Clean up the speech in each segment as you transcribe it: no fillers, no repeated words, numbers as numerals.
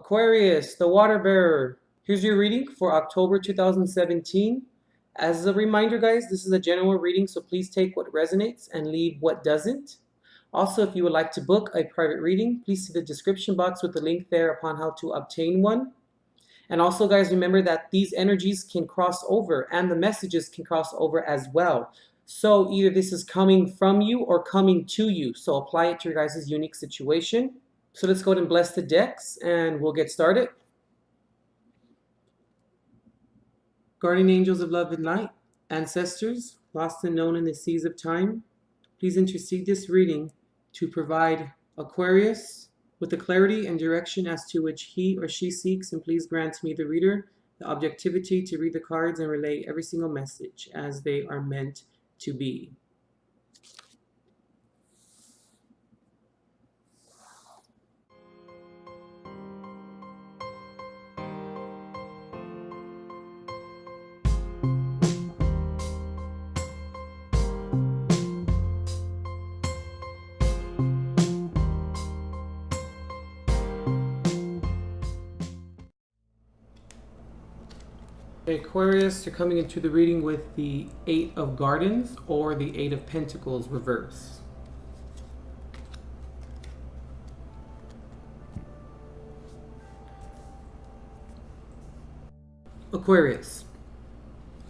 Aquarius, the water bearer. Here's your reading for October 2017. As a reminder, guys, this is a general reading, so please take what resonates and leave what doesn't. Also, if you would like to book a private reading, please see the description box with the link there upon how to obtain one. And also, guys, remember that these energies can cross over and the messages can cross over as well. So either this is coming from you or coming to you. So apply it to your guys' unique situation. So let's go ahead and bless the decks and we'll get started. Guardian angels of love and light, ancestors, lost and known in the seas of time, please intercede this reading to provide Aquarius with the clarity and direction as to which he or she seeks, and please grant me, the reader, the objectivity to read the cards and relay every single message as they are meant to be. Aquarius, you're coming into the reading with the Eight of Gardens or the Eight of Pentacles reverse. Aquarius,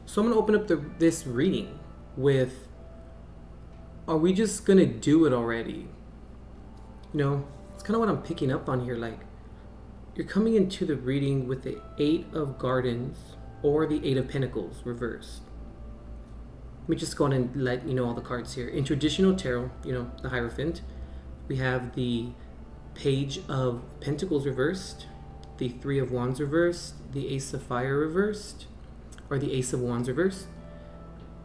so I'm going to open up this reading with, are we just going to do it already? You know, it's kind of what I'm picking up on here. Like, you're coming into the reading with the Eight of Gardens or the Eight of Pentacles reversed. Let me just go on and let you know all the cards here. In traditional tarot, you know, the Hierophant, we have the Page of Pentacles reversed, the Three of Wands reversed, the Ace of Fire reversed, or the Ace of Wands reversed,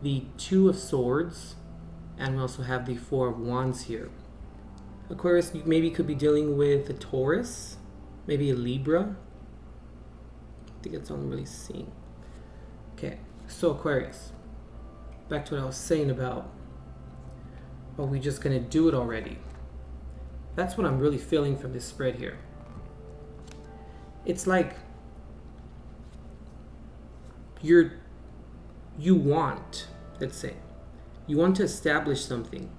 the Two of Swords, and we also have the Four of Wands here. Aquarius, you maybe could be dealing with a Taurus, maybe a Libra. I think that's all I'm really seeing. Okay, so Aquarius, back to what I was saying about, are we just going to do it already? That's what I'm really feeling from this spread here. It's like you want, let's say, you want to establish something.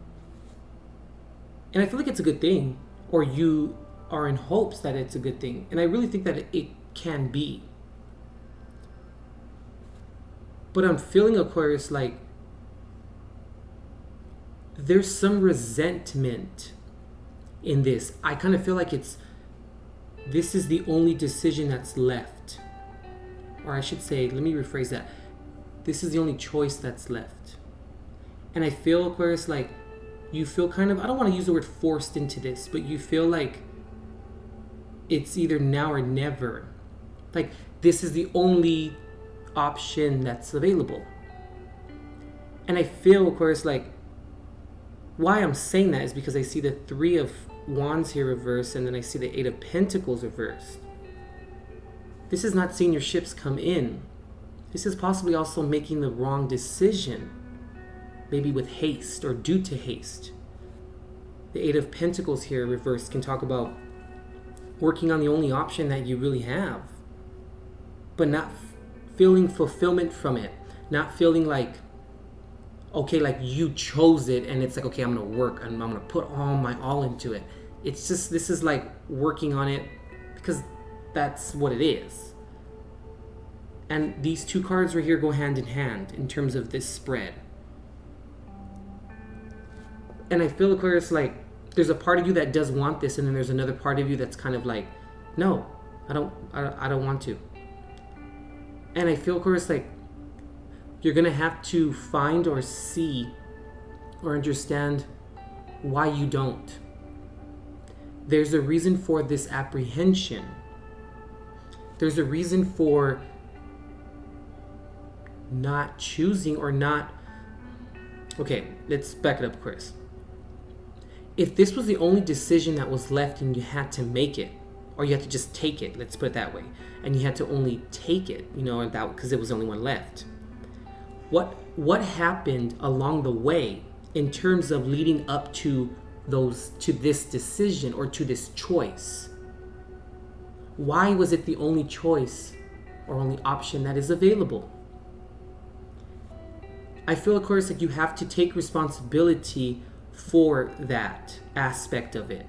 And I feel like it's a good thing, or you are in hopes that it's a good thing. And I really think that it can be. But I'm feeling, Aquarius, like there's some resentment in this. I kind of feel like this is the only decision that's left. Or I should say, let me rephrase that. This is the only choice that's left. And I feel, Aquarius, like you feel kind of, I don't want to use the word forced into this, but you feel like it's either now or never. Like this is the only option that's available. And I feel, Aquarius, like why I'm saying that is because I see the Three of Wands here reversed, and then I see the Eight of Pentacles reversed. This is not seeing your ships come in. This is possibly also making the wrong decision, maybe with haste or due to haste. The Eight of Pentacles here reversed can talk about working on the only option that you really have, but not feeling fulfillment from it, not feeling like, okay, like you chose it and it's like, okay, I'm gonna work and I'm gonna put all my all into it. It's just, this is like working on it because that's what it is. And these two cards right here go hand in hand in terms of this spread. And I feel, Aquarius, like there's a part of you that does want this, and then there's another part of you that's kind of like, no, I don't want to. And I feel, Aquarius, like you're going to have to find or see or understand why you don't. There's a reason for this apprehension. There's a reason for not choosing or not. Okay, let's back it up, Chris. If this was the only decision that was left and you had to make it, or you had to just take it, let's put it that way, and you had to only take it, you know, that because it was the only one left. What happened along the way in terms of leading up to this decision or to this choice? Why was it the only choice or only option that is available? I feel, of course, like you have to take responsibility for that aspect of it.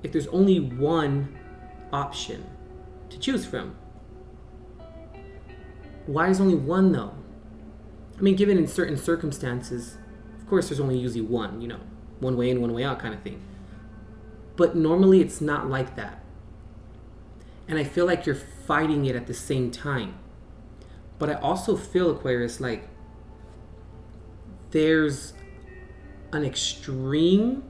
If there's only one option to choose from, why is only one though? I mean, given in certain circumstances, of course there's only usually one, one way in, one way out kind of thing. But normally it's not like that. And I feel like you're fighting it at the same time. But I also feel, Aquarius, like there's an extreme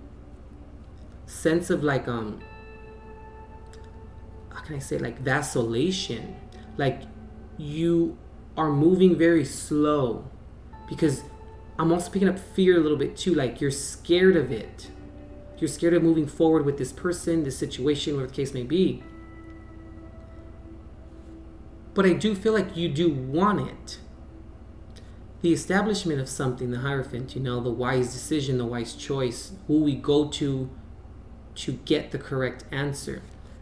sense of like how can I say, like vacillation. Like you are moving very slow, because I'm also picking up fear a little bit too. Like you're scared of it. You're scared of moving forward with this person, this situation, whatever the case may be. But I do feel like you do want it. The establishment of something, the Hierophant, the wise decision, the wise choice, who we go to get the correct answer.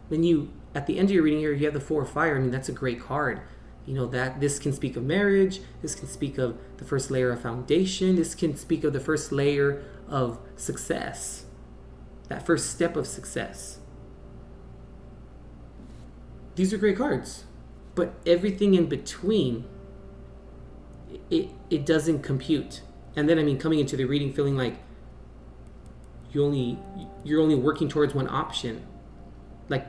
Then you, at the end of your reading here, you have the Four of Fire. I mean, that's a great card. That this can speak of marriage. This can speak of the first layer of foundation. This can speak of the first layer of success. That first step of success. These are great cards. But everything in between, it doesn't compute. And then, I mean, coming into the reading feeling like you're only working towards one option. Like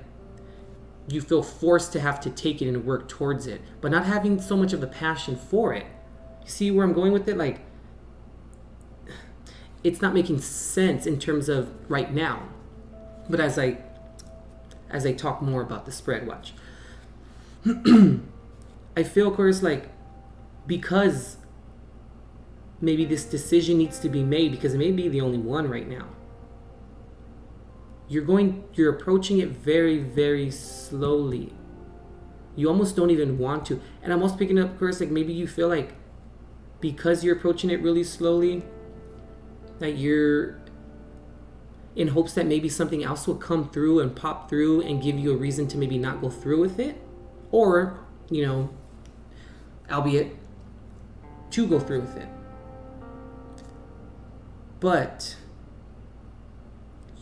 you feel forced to have to take it and work towards it, but not having so much of the passion for it. You see where I'm going with it? Like it's not making sense in terms of right now. But as I talk more about the spread, watch. I feel, of course, like because maybe this decision needs to be made, because it may be the only one right now. You're approaching it very, very slowly. You almost don't even want to. And I'm also picking up, of course, like maybe you feel like because you're approaching it really slowly, that you're in hopes that maybe something else will come through and pop through and give you a reason to maybe not go through with it. Or, albeit to go through with it. But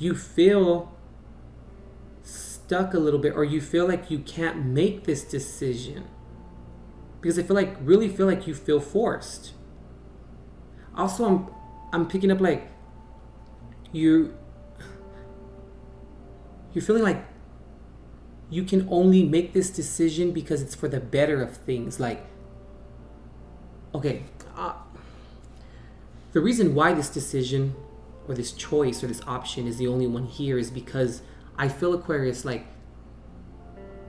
you feel stuck a little bit, or you feel like you can't make this decision because I really feel like you feel forced. Also, I'm picking up like you're feeling like you can only make this decision because it's for the better of things. Like, okay, the reason why this decision or this choice or this option is the only one here is because I feel, Aquarius, like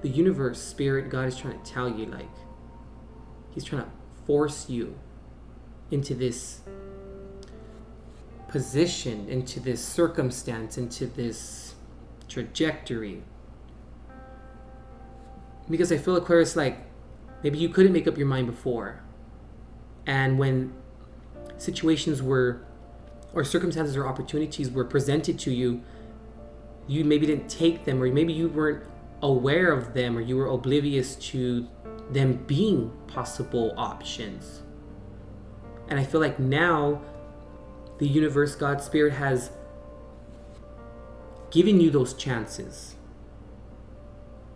the universe, spirit, God is trying to tell you, like he's trying to force you into this position, into this circumstance, into this trajectory. Because I feel, Aquarius, like maybe you couldn't make up your mind before, and when situations were, or circumstances or opportunities were presented to you, you maybe didn't take them, or maybe you weren't aware of them, or you were oblivious to them being possible options. And I feel like now the universe, God, spirit has given you those chances,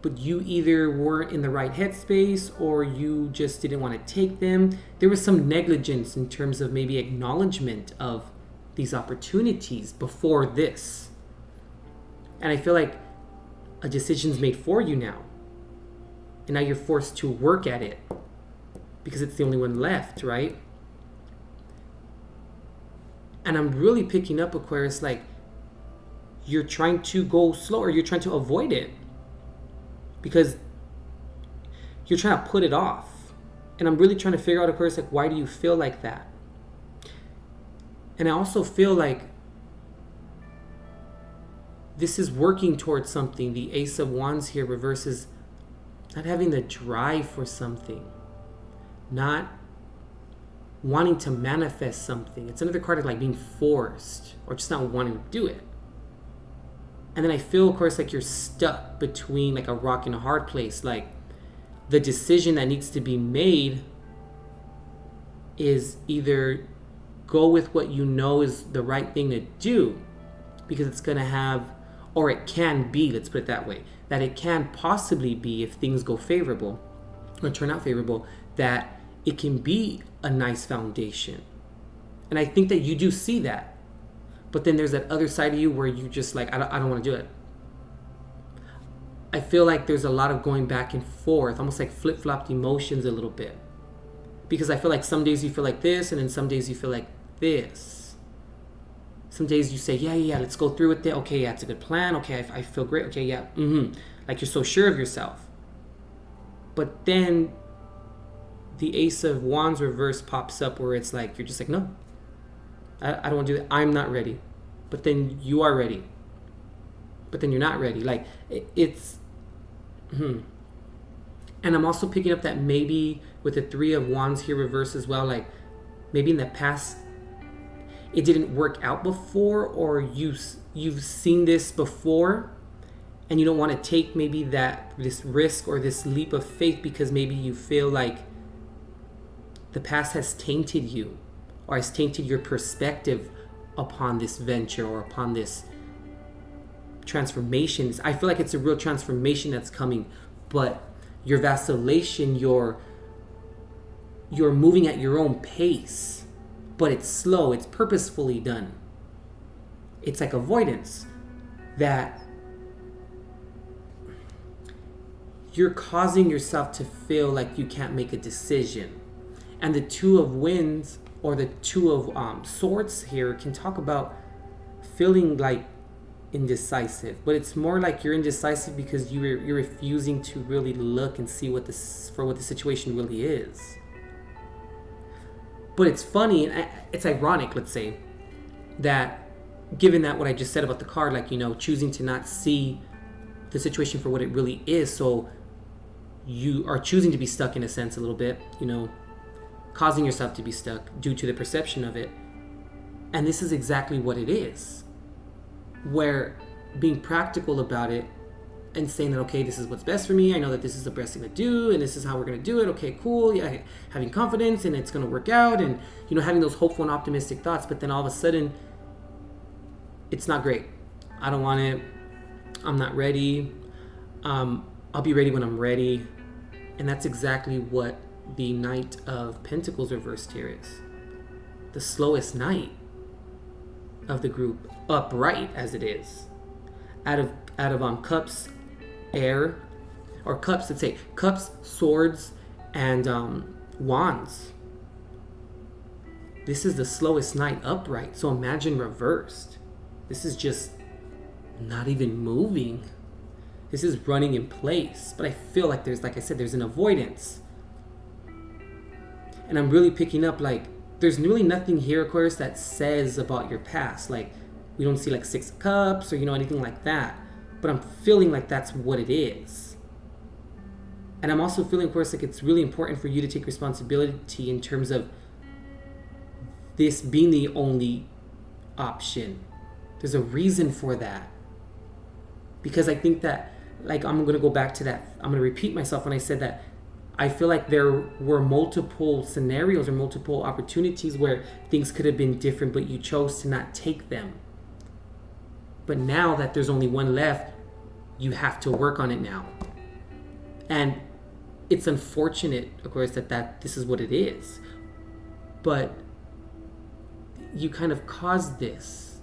but you either weren't in the right headspace or you just didn't want to take them. There was some negligence in terms of maybe acknowledgement of these opportunities before this. And I feel like a decision's made for you now. And now you're forced to work at it because it's the only one left, right? And I'm really picking up, Aquarius, like you're trying to go slow, or you're trying to avoid it because you're trying to put it off. And I'm really trying to figure out, Aquarius, like why do you feel like that? And I also feel like this is working towards something. The Ace of Wands here reverses not having the drive for something, not wanting to manifest something. It's another card of like being forced or just not wanting to do it. And then I feel, of course, like you're stuck between like a rock and a hard place. Like the decision that needs to be made is either go with what you know is the right thing to do, because it's going to have, or it can be, let's put it that way, that it can possibly be, if things go favorable or turn out favorable, that it can be a nice foundation. And I think that you do see that. But then there's that other side of you where you just like, I don't want to do it. I feel like there's a lot of going back and forth, almost like flip-flopped emotions a little bit. Because I feel like some days you feel like this, and then some days you feel like this. Some days you say, yeah, let's go through with it. Okay, yeah, it's a good plan. Okay, I feel great. Okay, yeah, like you're so sure of yourself. But then the Ace of Wands reverse pops up where it's like, you're just like, no, I don't want to do that. I'm not ready. But then you are ready. But then you're not ready. Like, it's... And I'm also picking up that maybe with the Three of Wands here reverse as well, like maybe in the past it didn't work out before, or you've seen this before and you don't want to take maybe this risk or this leap of faith because maybe you feel like the past has tainted you or has tainted your perspective upon this venture or upon this transformation. I feel like it's a real transformation that's coming, but your vacillation, you're moving at your own pace, but it's slow, it's purposefully done. It's like avoidance, that you're causing yourself to feel like you can't make a decision. And the Two of Wands or the Two of Swords here can talk about feeling like indecisive, but it's more like you're indecisive because you're refusing to really look and see what the situation really is. But it's funny, and it's ironic, let's say, that given that what I just said about the card, like, choosing to not see the situation for what it really is, so you are choosing to be stuck in a sense a little bit, causing yourself to be stuck due to the perception of it. And this is exactly what it is, where being practical about it and saying that, okay, this is what's best for me, I know that this is the best thing to do, and this is how we're going to do it, okay, cool, yeah, having confidence and it's going to work out, and having those hopeful and optimistic thoughts. But then all of a sudden it's not great. I don't want it, I'm not ready, I'll be ready when I'm ready. And that's exactly what the Knight of Pentacles reversed here is. The slowest knight of the group, upright as it is, out of cups, air, or cups, let's say cups, swords, and wands. This is the slowest knight upright. So imagine reversed. This is just not even moving. This is running in place. But I feel like there's an avoidance. And I'm really picking up, like, there's really nothing here, Aquarius, that says about your past. Like, we don't see like Six of Cups or, anything like that. But I'm feeling like that's what it is. And I'm also feeling, of course, like it's really important for you to take responsibility in terms of this being the only option. There's a reason for that. Because I think that, like, I'm going to go back to that. I'm going to repeat myself when I said that I feel like there were multiple scenarios or multiple opportunities where things could have been different, but you chose to not take them. But now that there's only one left, you have to work on it now. And it's unfortunate, of course, that this is what it is. But you kind of caused this,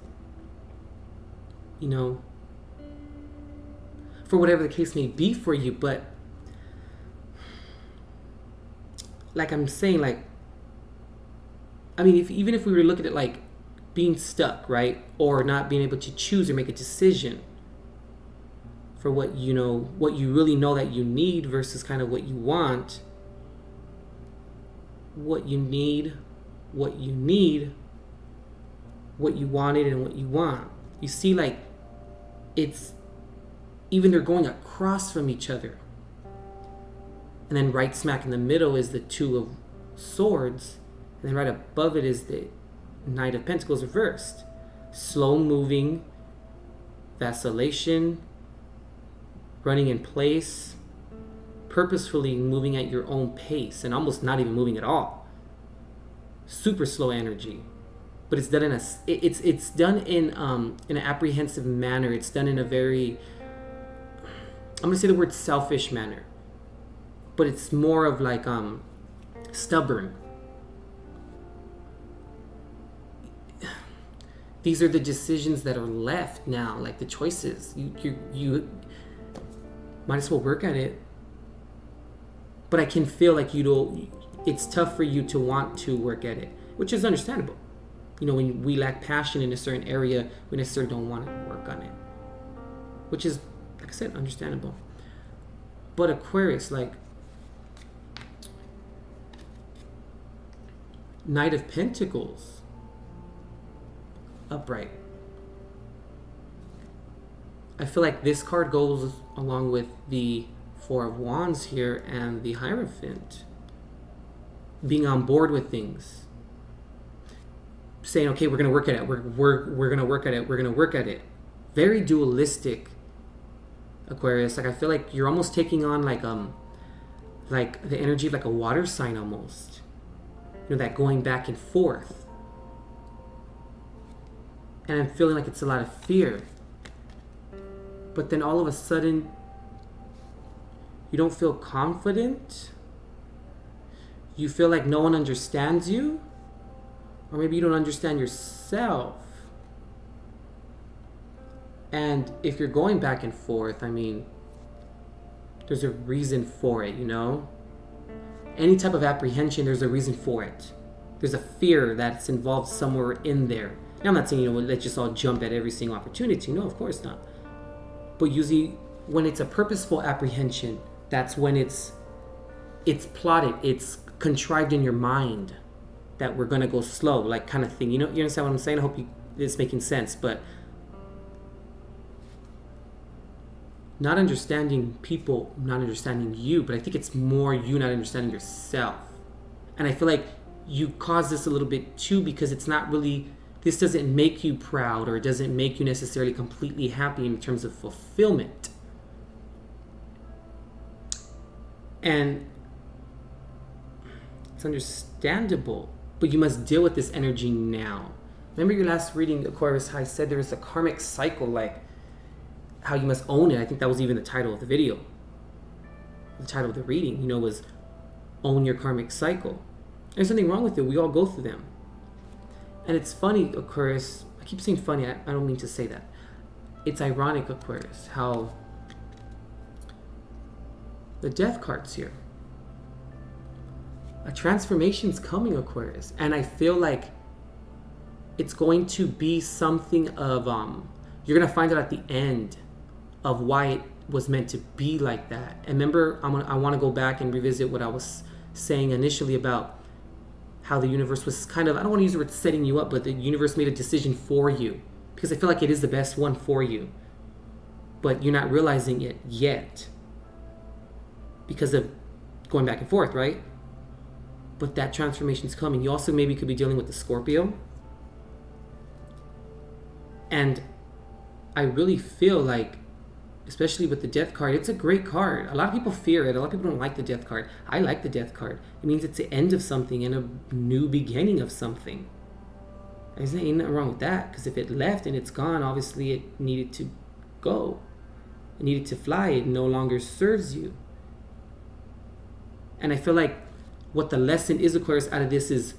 for whatever the case may be for you. But like I'm saying, like, I mean, even if we were to look at it like being stuck, right? Or not being able to choose or make a decision for what you really know that you need versus kind of what you want. What you need, what you wanted, and what you want. You see, like, it's even they're going across from each other. And then right smack in the middle is the Two of Swords. And then right above it is the Knight of Pentacles reversed. Slow moving, vacillation, running in place, purposefully moving at your own pace, and almost not even moving at all. Super slow energy, but it's done in it's done in an apprehensive manner. It's done in a very, I'm gonna say the word selfish manner, but it's more of like stubborn. These are the decisions that are left now, like the choices. You might as well work at it. But I can feel like it's tough for you to want to work at it, which is understandable. You know, when we lack passion in a certain area, we necessarily don't want to work on it, which is, like I said, understandable. But Aquarius, like Knight of Pentacles, upright. I feel like this card goes along with the Four of Wands here and the Hierophant. Being on board with things. Saying, okay, we're going to work at it. We're going to work at it. We're going to work at it. Very dualistic, Aquarius. Like, I feel like you're almost taking on like the energy of like a water sign almost. You know, that going back and forth. And I'm feeling like it's a lot of fear. But then all of a sudden, you don't feel confident. You feel like no one understands you. Or maybe you don't understand yourself. And if you're going back and forth, I mean, there's a reason for it, you know? Any type of apprehension, there's a reason for it. There's a fear that's involved somewhere in there. Now, I'm not saying, you know, let's just all jump at every single opportunity. No, of course not. But usually, when it's a purposeful apprehension, that's when it's plotted, it's contrived in your mind that we're gonna go slow, like kind of thing. You know, you understand what I'm saying? I hope it's making sense. But not understanding people, not understanding you, but I think it's more you not understanding yourself. And I feel like you cause this a little bit too, because it's not really, this doesn't make you proud, or it doesn't make you necessarily completely happy in terms of fulfillment. And it's understandable, but you must deal with this energy now. Remember your last reading, Aquarius, how I said there is a karmic cycle, like how you must own it. I think that was even the title of the video. The title of the reading, you know, was Own Your Karmic Cycle. There's nothing wrong with it. We all go through them. And it's funny, Aquarius, I keep saying funny, I don't mean to say that. It's ironic, Aquarius, how the death card's here. A transformation's coming, Aquarius. And I feel like it's going to be something of, you're going to find out at the end of why it was meant to be like that. And remember, I want to go back and revisit what I was saying initially about how the universe was kind of, I don't want to use the word setting you up, but the universe made a decision for you. Because I feel like it is the best one for you. But you're not realizing it yet. Because of going back and forth, right? But that transformation's coming. You also maybe could be dealing with the Scorpio. And I really feel like, especially with the death card, it's a great card. A lot of people fear it. A lot of people don't like the death card. I like the death card. It means it's the end of something and a new beginning of something. There's ain't nothing wrong with that, because if it left and it's gone, obviously it needed to go. It needed to fly. It no longer serves you. And I feel like what the lesson is, Aquarius, out of this is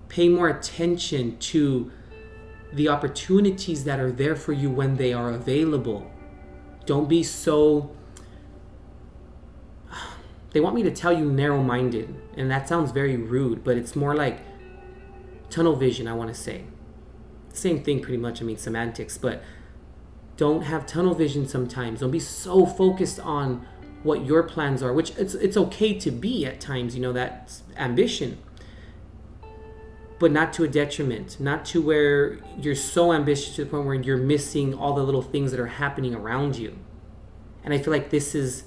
pay more attention to the opportunities that are there for you when they are available. Don't be so, they want me to tell you narrow-minded, and that sounds very rude, but it's more like tunnel vision, I want to say. Same thing pretty much, I mean semantics, but don't have tunnel vision sometimes. Don't be so focused on what your plans are, which it's okay to be at times, you know, that's ambition. But not to a detriment, not to where you're so ambitious to the point where you're missing all the little things that are happening around you. And I feel like this is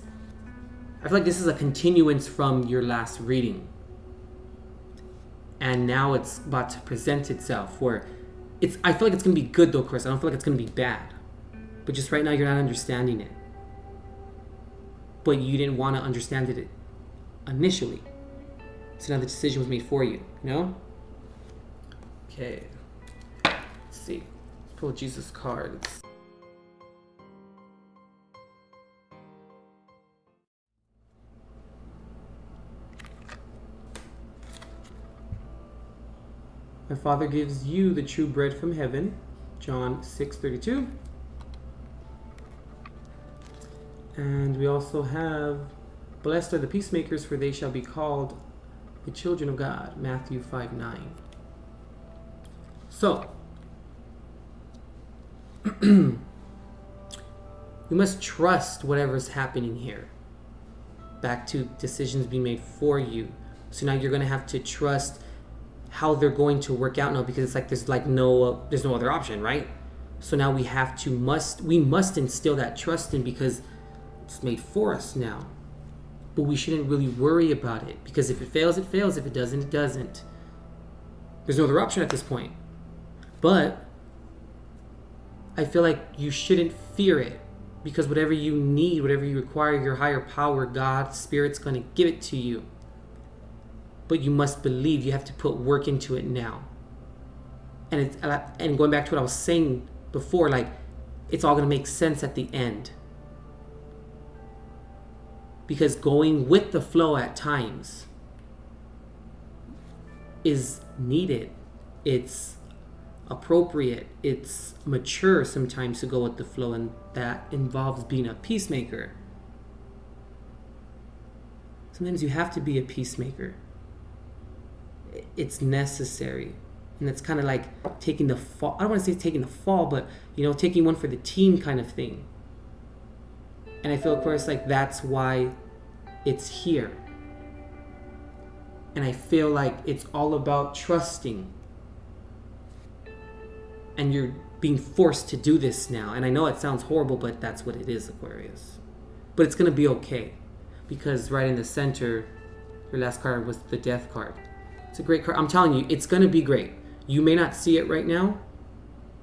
a continuance from your last reading. And now it's about to present itself, where I feel like it's going to be good though, Chris. I don't feel like it's going to be bad. But just right now, you're not understanding it. But you didn't want to understand it initially. So now the decision was made for you, you know? Okay. Let's see. Let's pull Jesus cards. My Father gives you the true bread from heaven, John 6:32. And we also have, blessed are the peacemakers, for they shall be called the children of God, Matthew 5:9. So, we must trust whatever's happening here. Back to decisions being made for you. So now you're going to have to trust how they're going to work out now, because it's like there's no other option, right? So now we must instill that trust in, because it's made for us now. But we shouldn't really worry about it, because if it fails, it fails. If it doesn't, it doesn't. There's no other option at this point. But I feel like you shouldn't fear it, because whatever you need, whatever you require, your higher power, God, Spirit's going to give it to you. But you must believe. You have to put work into it now. And going back to what I was saying before, like, it's all going to make sense at the end. Because going with the flow at times is needed. It's appropriate. It's mature sometimes to go with the flow, and that involves being a peacemaker. Sometimes you have to be a peacemaker. It's necessary. And it's kind of like taking the fall. I don't want to say taking the fall, but, taking one for the team kind of thing. And I feel, of course, like that's why it's here. And I feel like it's all about trusting. And you're being forced to do this now. And I know it sounds horrible, but that's what it is, Aquarius. But it's going to be okay. Because right in the center, your last card was the Death card. It's a great card. I'm telling you, it's going to be great. You may not see it right now.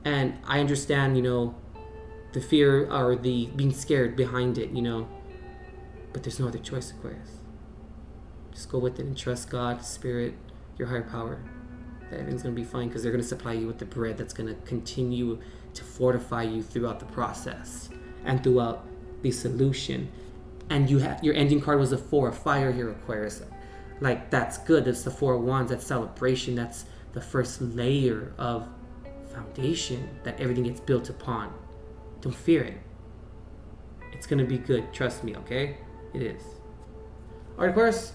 And I understand, the fear or the being scared behind it, But there's no other choice, Aquarius. Just go with it and trust God, Spirit, your higher power. That everything's going to be fine, because they're going to supply you with the bread that's going to continue to fortify you throughout the process and throughout the solution. And your ending card was a 4 of fire here, Aquarius. Like, that's good. That's the 4 of wands. That's celebration. That's the first layer of foundation that everything gets built upon. Don't fear it. It's going to be good. Trust me, okay? It is. All right, Aquarius.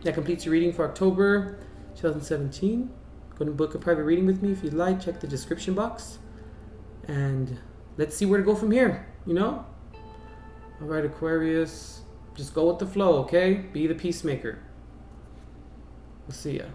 That completes your reading for October 2017. Go and book a private reading with me if you'd like. Check the description box. And let's see where to go from here, All right, Aquarius. Just go with the flow, okay? Be the peacemaker. We'll see ya.